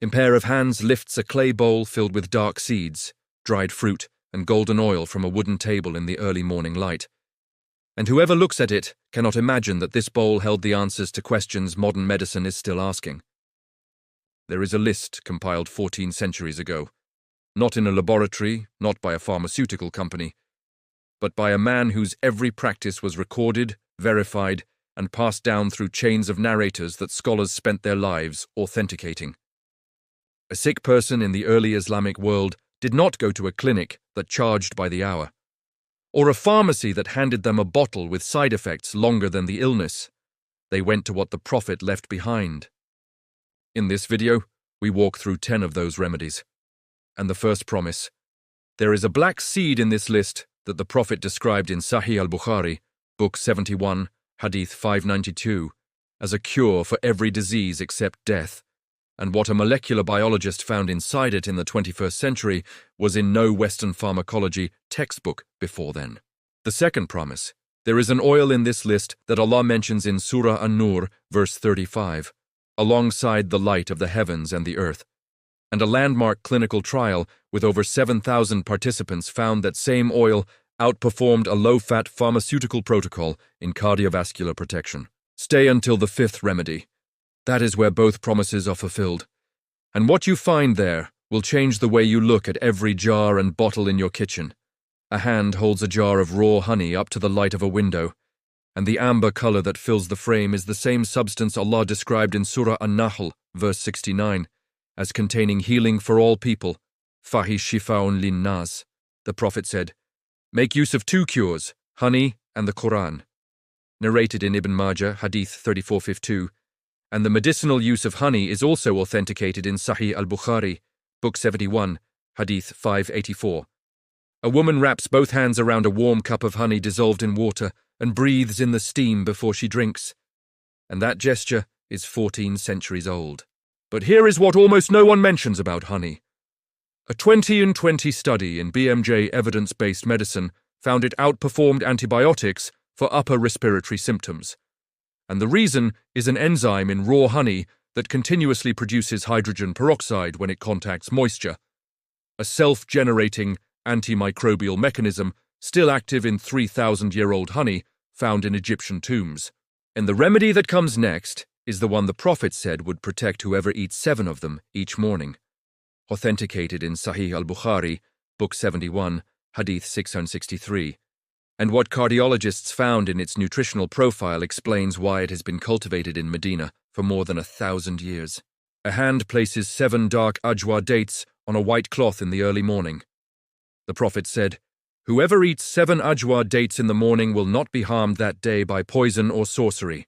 A pair of hands lifts a clay bowl filled with dark seeds, dried fruit, and golden oil from a wooden table in the early morning light. And whoever looks at it cannot imagine that this bowl held the answers to questions modern medicine is still asking. There is a list compiled 14 centuries ago, not in a laboratory, not by a pharmaceutical company, but by a man whose every practice was recorded, verified, and passed down through chains of narrators that scholars spent their lives authenticating. A sick person in the early Islamic world did not go to a clinic that charged by the hour, or a pharmacy that handed them a bottle with side effects longer than the illness. They went to what the Prophet left behind. In this video, we walk through 10 of those remedies. And the first promise: there is a black seed in this list that the Prophet described in Sahih al-Bukhari, Book 71, Hadith 592, as a cure for every disease except death, and what a molecular biologist found inside it in the 21st century was in no Western pharmacology textbook before then. The second promise: there is an oil in this list that Allah mentions in Surah An-Nur, verse 35, alongside the light of the heavens and the earth. And a landmark clinical trial with over 7,000 participants found that same oil outperformed a low-fat pharmaceutical protocol in cardiovascular protection. Stay until the fifth remedy. That is where both promises are fulfilled. And what you find there will change the way you look at every jar and bottle in your kitchen. A hand holds a jar of raw honey up to the light of a window, and the amber color that fills the frame is the same substance Allah described in Surah An-Nahl, verse 69, as containing healing for all people, fahi shifa'un lin-nas. The Prophet said, "Make use of two cures, honey and the Quran." Narrated in Ibn Majah, Hadith 3452, and the medicinal use of honey is also authenticated in Sahih al-Bukhari, Book 71, Hadith 584. A woman wraps both hands around a warm cup of honey dissolved in water and breathes in the steam before she drinks. And that gesture is 14 centuries old. But here is what almost no one mentions about honey. A 20-in-20 study in BMJ Evidence-Based Medicine found it outperformed antibiotics for upper respiratory symptoms. And the reason is an enzyme in raw honey that continuously produces hydrogen peroxide when it contacts moisture, a self-generating antimicrobial mechanism still active in 3,000-year-old honey found in Egyptian tombs. And the remedy that comes next is the one the Prophet said would protect whoever eats 7 of them each morning. Authenticated in Sahih al-Bukhari, Book 71, Hadith 663. And what cardiologists found in its nutritional profile explains why it has been cultivated in Medina for more than 1,000 years. A hand places 7 dark ajwa dates on a white cloth in the early morning. The Prophet said, "Whoever eats 7 ajwa dates in the morning will not be harmed that day by poison or sorcery."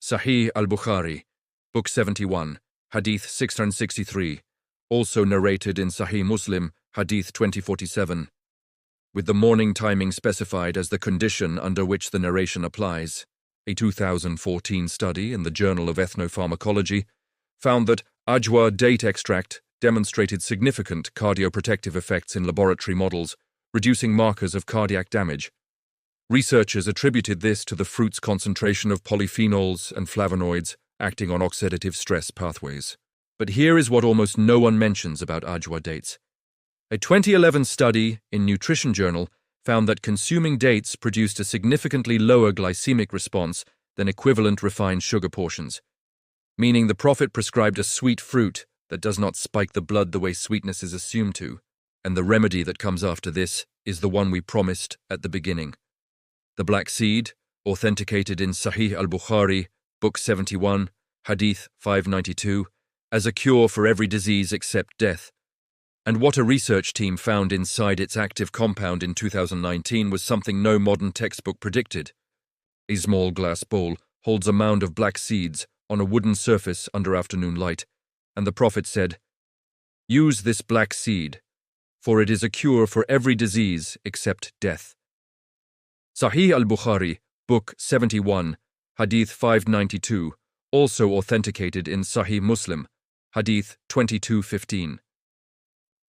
Sahih al-Bukhari, Book 71, Hadith 663, also narrated in Sahih Muslim, Hadith 2047, with the morning timing specified as the condition under which the narration applies. A 2014 study in the Journal of Ethnopharmacology found that ajwa date extract demonstrated significant cardioprotective effects in laboratory models, reducing markers of cardiac damage. Researchers attributed this to the fruit's concentration of polyphenols and flavonoids acting on oxidative stress pathways. But here is what almost no one mentions about ajwa dates. A 2011 study in Nutrition Journal found that consuming dates produced a significantly lower glycemic response than equivalent refined sugar portions, meaning the Prophet prescribed a sweet fruit that does not spike the blood the way sweetness is assumed to. And the remedy that comes after this is the one we promised at the beginning. The black seed, authenticated in Sahih al-Bukhari, Book 71, Hadith 592, as a cure for every disease except death. And what a research team found inside its active compound in 2019 was something no modern textbook predicted. A small glass bowl holds a mound of black seeds on a wooden surface under afternoon light, and the Prophet said, "Use this black seed, for it is a cure for every disease except death." Sahih al-Bukhari, Book 71, Hadith 592, also authenticated in Sahih Muslim, Hadith 2215.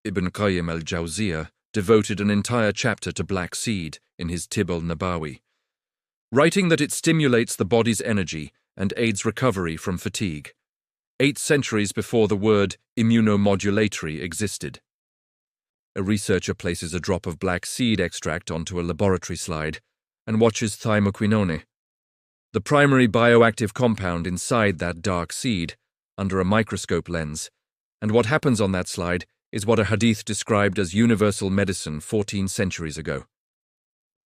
Ibn Qayyim al-Jawziyah devoted an entire chapter to black seed in his Tib al-Nabawi, writing that it stimulates the body's energy and aids recovery from fatigue. 8 centuries before the word immunomodulatory existed. A researcher places a drop of black seed extract onto a laboratory slide and watches thymoquinone, the primary bioactive compound inside that dark seed, under a microscope lens, and what happens on that slide is what a hadith described as universal medicine 14 centuries ago.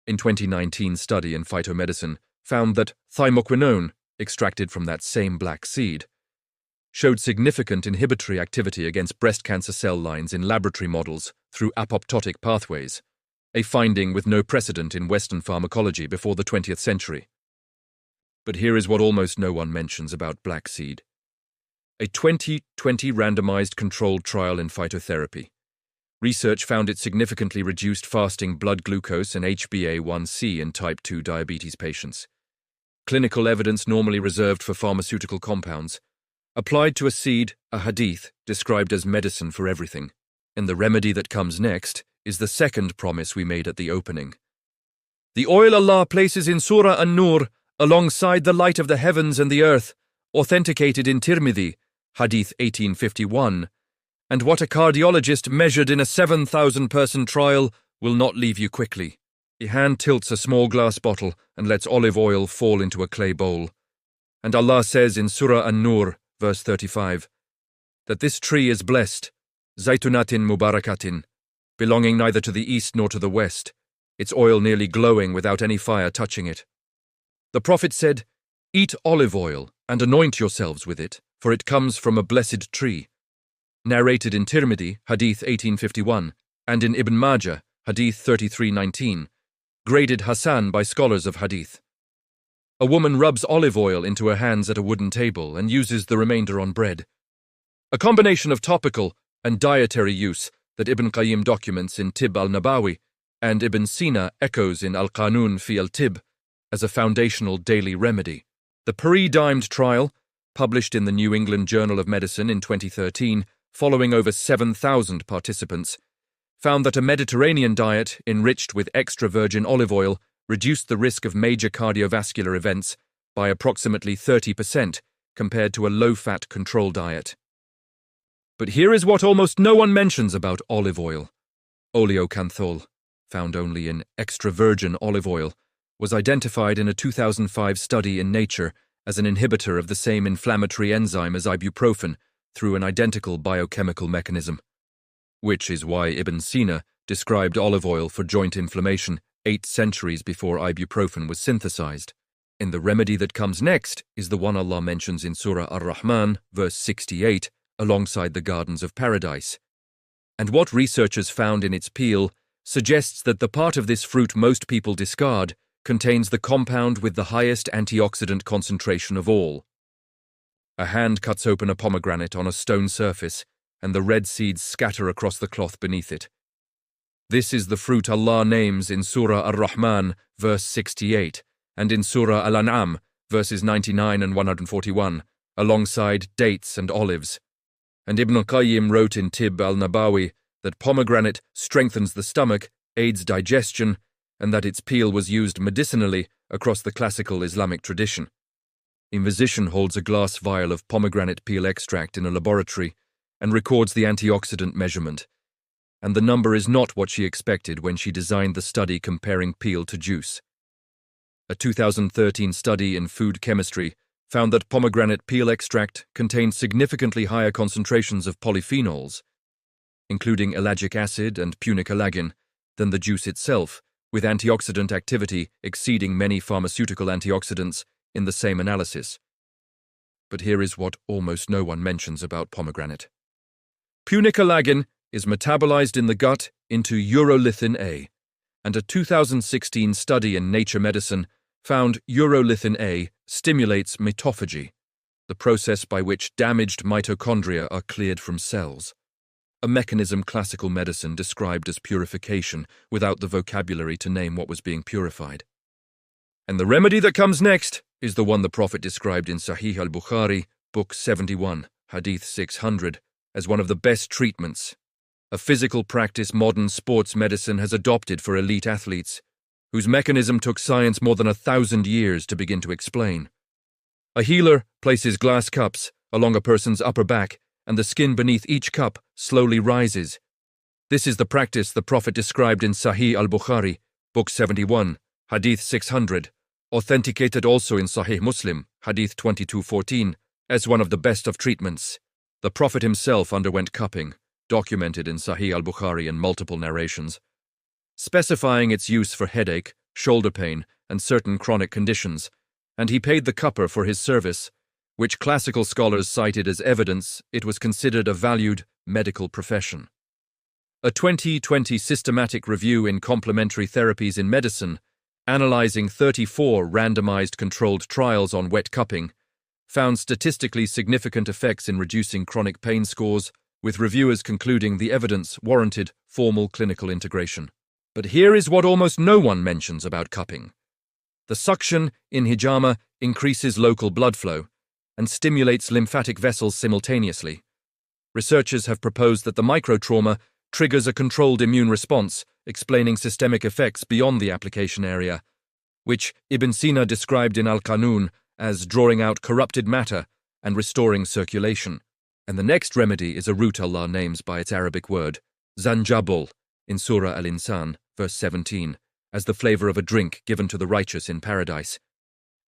In 2019 study in Phytomedicine found that thymoquinone, extracted from that same black seed, showed significant inhibitory activity against breast cancer cell lines in laboratory models through apoptotic pathways, a finding with no precedent in Western pharmacology before the 20th century. But here is what almost no one mentions about black seed. A 2020 randomized controlled trial in phytotherapy. Research found it significantly reduced fasting blood glucose and HbA1c in type 2 diabetes patients. Clinical evidence normally reserved for pharmaceutical compounds applied to a seed, a hadith, described as medicine for everything. And the remedy that comes next is the second promise we made at the opening. The oil Allah places in Surah An-Nur alongside the light of the heavens and the earth, authenticated in Tirmidhi, Hadith 1851, and what a cardiologist measured in a 7,000-person trial will not leave you quickly. He hand tilts a small glass bottle and lets olive oil fall into a clay bowl. And Allah says in Surah An-Nur, verse 35, that this tree is blessed, Zaytunatin Mubarakatin, belonging neither to the east nor to the west, its oil nearly glowing without any fire touching it. The Prophet said, "Eat olive oil and anoint yourselves with it, for it comes from a blessed tree." Narrated in Tirmidhi, Hadith 1851, and in Ibn Majah, Hadith 3319, graded Hasan by scholars of Hadith. A woman rubs olive oil into her hands at a wooden table and uses the remainder on bread. A combination of topical and dietary use that Ibn Qayyim documents in Tib al-Nabawi and Ibn Sina echoes in Al-Qanun fi al-Tib as a foundational daily remedy. The pre-dimed trial, published in the New England Journal of Medicine in 2013, following over 7,000 participants, found that a Mediterranean diet enriched with extra virgin olive oil reduced the risk of major cardiovascular events by approximately 30% compared to a low-fat control diet. But here is what almost no one mentions about olive oil. Oleocanthol, found only in extra virgin olive oil, was identified in a 2005 study in Nature as an inhibitor of the same inflammatory enzyme as ibuprofen through an identical biochemical mechanism. Which is why Ibn Sina described olive oil for joint inflammation 8 centuries before ibuprofen was synthesized. And the remedy that comes next is the one Allah mentions in Surah Ar-Rahman, verse 68, alongside the gardens of paradise. And what researchers found in its peel suggests that the part of this fruit most people discard contains the compound with the highest antioxidant concentration of all. A hand cuts open a pomegranate on a stone surface, and the red seeds scatter across the cloth beneath it. This is the fruit Allah names in Surah Ar-Rahman, verse 68, and in Surah Al-An'am, verses 99 and 141, alongside dates and olives. And Ibn Qayyim wrote in Tib al-Nabawi that pomegranate strengthens the stomach, aids digestion, and that its peel was used medicinally across the classical Islamic tradition. A physician holds a glass vial of pomegranate peel extract in a laboratory and records the antioxidant measurement. And the number is not what she expected when she designed the study comparing peel to juice. A 2013 study in food chemistry found that pomegranate peel extract contained significantly higher concentrations of polyphenols, including ellagic acid and punicalagin, than the juice itself, with antioxidant activity exceeding many pharmaceutical antioxidants in the same analysis. But here is what almost no one mentions about pomegranate. Punicalagin is metabolized in the gut into urolithin A, and a 2016 study in Nature Medicine found urolithin A stimulates mitophagy, the process by which damaged mitochondria are cleared from cells, a mechanism classical medicine described as purification without the vocabulary to name what was being purified. And the remedy that comes next is the one the Prophet described in Sahih al-Bukhari, Book 71, Hadith 600, as one of the best treatments, a physical practice modern sports medicine has adopted for elite athletes, whose mechanism took science more than 1,000 years to begin to explain. A healer places glass cups along a person's upper back, and the skin beneath each cup slowly rises. This is the practice the Prophet described in Sahih al-Bukhari, Book 71, Hadith 600, authenticated also in Sahih Muslim, Hadith 2214, as one of the best of treatments. The Prophet himself underwent cupping, documented in Sahih al-Bukhari and multiple narrations, specifying its use for headache, shoulder pain, and certain chronic conditions, and he paid the cupper for his service, which classical scholars cited as evidence it was considered a valued medical profession. A 2020 systematic review in Complementary Therapies in Medicine, analyzing 34 randomized controlled trials on wet cupping, found statistically significant effects in reducing chronic pain scores, with reviewers concluding the evidence warranted formal clinical integration. But here is what almost no one mentions about cupping. The suction in hijama increases local blood flow and stimulates lymphatic vessels simultaneously. Researchers have proposed that the microtrauma triggers a controlled immune response, explaining systemic effects beyond the application area, which Ibn Sina described in Al-Qanun as drawing out corrupted matter and restoring circulation. And the next remedy is a root Allah names by its Arabic word, zanjabul, in Surah Al-Insan, verse 17, as the flavor of a drink given to the righteous in paradise.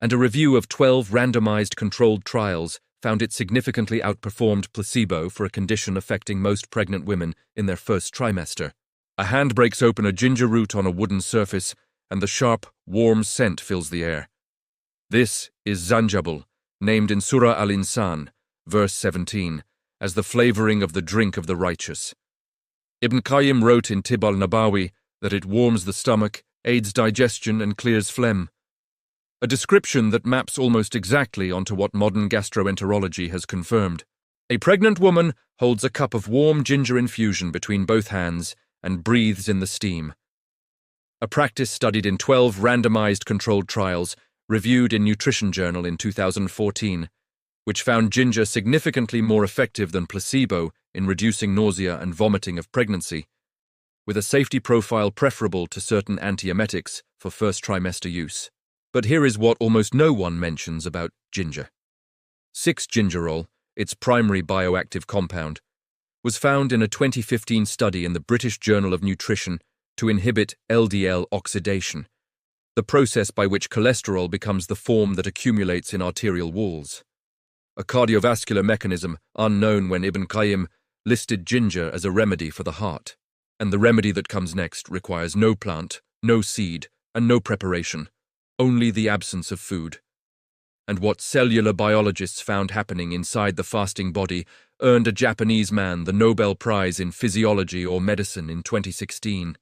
And a review of 12 randomized controlled trials found it significantly outperformed placebo for a condition affecting most pregnant women in their first trimester. A hand breaks open a ginger root on a wooden surface, and the sharp, warm scent fills the air. This is zanjabul, named in Surah Al-Insan, verse 17, as the flavoring of the drink of the righteous. Ibn Qayyim wrote in Tib al-Nabawi that it warms the stomach, aids digestion, and clears phlegm. A description that maps almost exactly onto what modern gastroenterology has confirmed. A pregnant woman holds a cup of warm ginger infusion between both hands and breathes in the steam. A practice studied in 12 randomized controlled trials, reviewed in Nutrition Journal in 2014, which found ginger significantly more effective than placebo in reducing nausea and vomiting of pregnancy, with a safety profile preferable to certain antiemetics for first trimester use. But here is what almost no one mentions about ginger. 6-gingerol, its primary bioactive compound, was found in a 2015 study in the British Journal of Nutrition to inhibit LDL oxidation, the process by which cholesterol becomes the form that accumulates in arterial walls. A cardiovascular mechanism unknown when Ibn Qayyim listed ginger as a remedy for the heart. And the remedy that comes next requires no plant, no seed, and no preparation, only the absence of food. And what cellular biologists found happening inside the fasting body earned a Japanese man the Nobel Prize in Physiology or Medicine in 2016.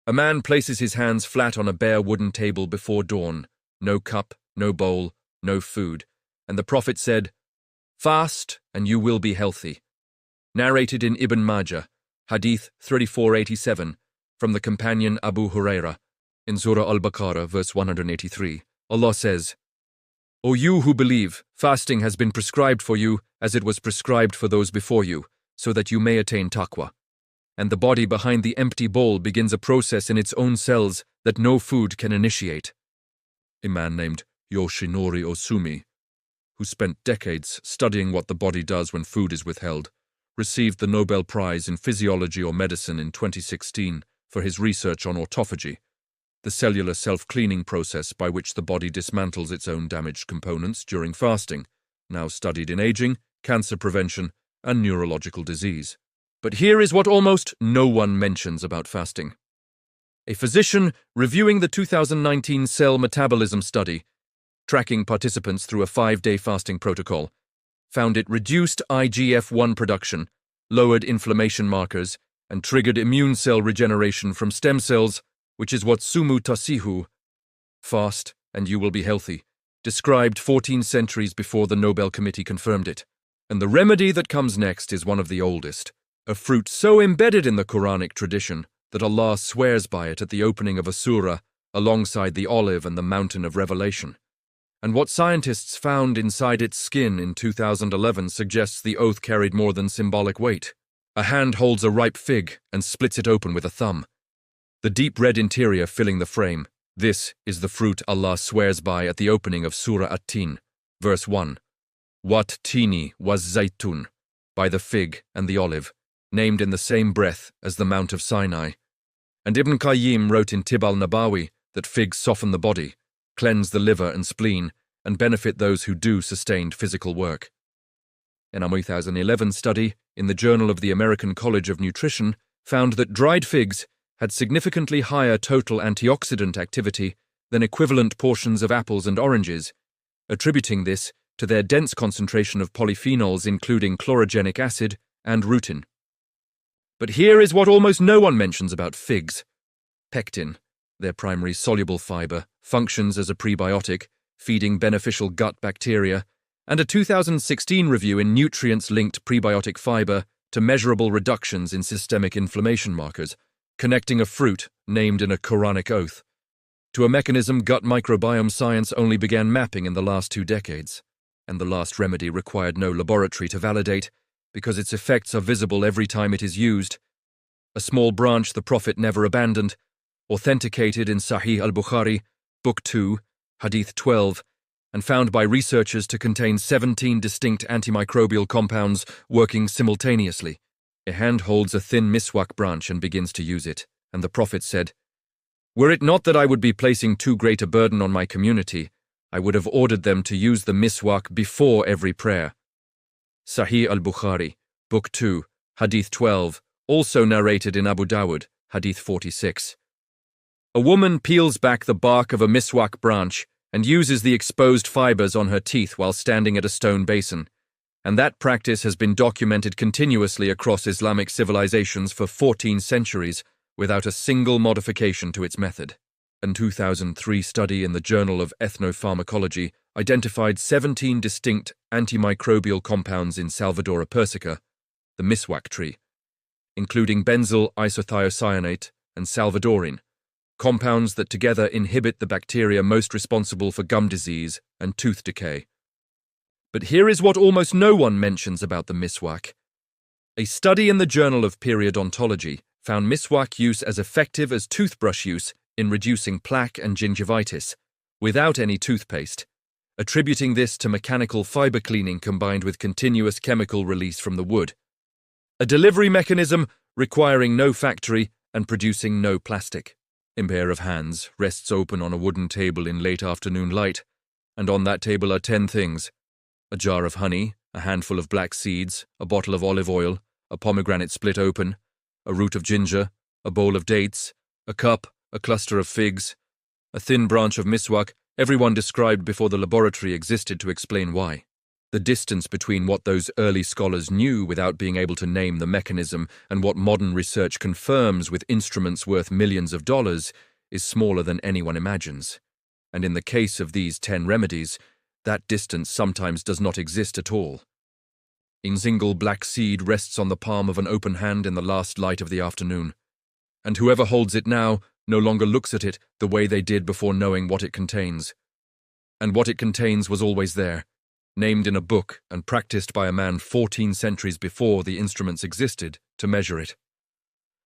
A man places his hands flat on a bare wooden table before dawn, no cup, no bowl, no food, and the Prophet said, "Fast, and you will be healthy." Narrated in Ibn Majah, Hadith 3487, from the companion Abu Huraira, in Surah Al-Baqarah, verse 183, Allah says, "O you who believe, fasting has been prescribed for you as it was prescribed for those before you, so that you may attain taqwa. And the body behind the empty bowl begins a process in its own cells that no food can initiate." A man named Yoshinori Osumi, who spent decades studying what the body does when food is withheld, received the Nobel Prize in Physiology or Medicine in 2016 for his research on autophagy, the cellular self-cleaning process by which the body dismantles its own damaged components during fasting, now studied in aging, cancer prevention, and neurological disease. But here is what almost no one mentions about fasting. A physician reviewing the 2019 Cell Metabolism study, tracking participants through a 5-day fasting protocol, found it reduced IGF-1 production, lowered inflammation markers, and triggered immune cell regeneration from stem cells, which is what Sumu Tasihu, fast and you will be healthy, described 14 centuries before the Nobel Committee confirmed it. And the remedy that comes next is one of the oldest, a fruit so embedded in the Quranic tradition that Allah swears by it at the opening of a surah alongside the olive and the mountain of revelation. And what scientists found inside its skin in 2011 suggests the oath carried more than symbolic weight. A hand holds a ripe fig and splits it open with a thumb, the deep red interior filling the frame. This is the fruit Allah swears by at the opening of Surah At-Tin, verse 1. Wat tini was zaytun, by the fig and the olive, named in the same breath as the Mount of Sinai. And Ibn Qayyim wrote in Tib al-Nabawi that figs soften the body, cleanse the liver and spleen, and benefit those who do sustained physical work. In a 2011 study in the Journal of the American College of Nutrition found that dried figs had significantly higher total antioxidant activity than equivalent portions of apples and oranges, attributing this to their dense concentration of polyphenols including chlorogenic acid and rutin. But here is what almost no one mentions about figs. Pectin, their primary soluble fiber, functions as a prebiotic, feeding beneficial gut bacteria, and a 2016 review in Nutrients-Linked Prebiotic Fiber to measurable reductions in systemic inflammation markers, connecting a fruit, named in a Quranic oath, to a mechanism gut microbiome science only began mapping in the last 2 decades, and the last remedy required no laboratory to validate, because its effects are visible every time it is used. A small branch the Prophet never abandoned, authenticated in Sahih al-Bukhari, Book 2, Hadith 12, and found by researchers to contain 17 distinct antimicrobial compounds working simultaneously. A hand holds a thin miswak branch and begins to use it, and the Prophet said, "Were it not that I would be placing too great a burden on my community, I would have ordered them to use the miswak before every prayer." Sahih al-Bukhari, Book 2, Hadith 12, also narrated in Abu Dawud, Hadith 46. A woman peels back the bark of a miswak branch and uses the exposed fibers on her teeth while standing at a stone basin, and that practice has been documented continuously across Islamic civilizations for 14 centuries without a single modification to its method. A 2003 study in the Journal of Ethnopharmacology identified 17 distinct antimicrobial compounds in Salvadora persica, the miswak tree, including benzyl isothiocyanate and salvadorine, compounds that together inhibit the bacteria most responsible for gum disease and tooth decay. But here is what almost no one mentions about the miswak. A study in the Journal of Periodontology found miswak use as effective as toothbrush use in reducing plaque and gingivitis, without any toothpaste, attributing this to mechanical fiber cleaning combined with continuous chemical release from the wood. A delivery mechanism requiring no factory and producing no plastic. A pair of hands rests open on a wooden table in late afternoon light, and on that table are 10 things: a jar of honey, a handful of black seeds, a bottle of olive oil, a pomegranate split open, a root of ginger, a bowl of dates, a cup, a cluster of figs, a thin branch of miswak, everyone described before the laboratory existed to explain why. The distance between what those early scholars knew without being able to name the mechanism and what modern research confirms with instruments worth millions of dollars is smaller than anyone imagines. And in the case of these 10 remedies, that distance sometimes does not exist at all. A single black seed rests on the palm of an open hand in the last light of the afternoon, and whoever holds it now no longer looks at it the way they did before knowing what it contains. And what it contains was always there, named in a book and practiced by a man 14 centuries before the instruments existed to measure it.